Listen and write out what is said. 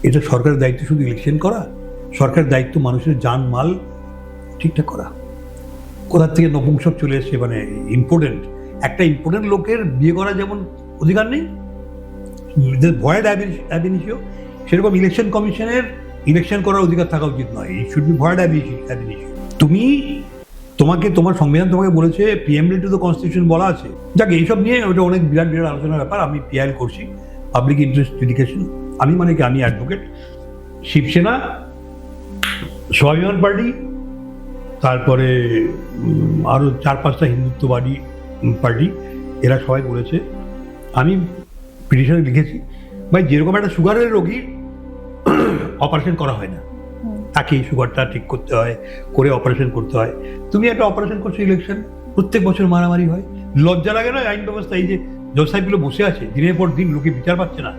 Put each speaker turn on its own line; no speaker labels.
এটা সরকারের দায়িত্ব শুধু ইলেকশন করা? সরকারের দায়িত্ব মানুষের জান মাল ঠিকঠাক করা। কোথার থেকে নপুংসক চলে এসছে, মানে ইম্পর্টেন্ট একটা ইম্পর্টেন্ট লোকের বিয়ে করা যেমন অধিকার নেই, ভয়েড অ্যাবিনিশিও, সেরকম ইলেকশন কমিশনের ইলেকশন করার অধিকার থাকা উচিত নয়। It should be void ab initio. তোমাকে তোমার সংবিধান তোমাকে বলেছে প্রিএমবল টু দ্য কনস্টিটিউশন বলা আছে। যাকে এইসব নিয়ে ওটা অনেক বিরাট বিরাট আলোচনার ব্যাপার। আমি পিআইএল করছি, পাবলিক ইন্টারেস্ট এডুকেশন। আমি মানে কি, আমি অ্যাডভোকেট। শিবসেনা, স্বাভিমান পার্টি, তারপরে আরও 4-5টা হিন্দুত্ববাদী পার্টি, এরা সবাই বলেছে, আমি পিটিশনে লিখেছি, ভাই যেরকম একটা সুগারের রোগী অপারেশন করা হয় না, তাকে সুগারটা ঠিক করতে হয়, করে অপারেশন করতে হয়। তুমি একটা অপারেশন করছো ইলেকশন, প্রত্যেক বছর মারামারি হয়, লজ্জা লাগে না? আইন ব্যবস্থা এই যে জজ সাহেবগুলো বসে আছে দিনের পর দিন, লোকে বিচার পাচ্ছে না।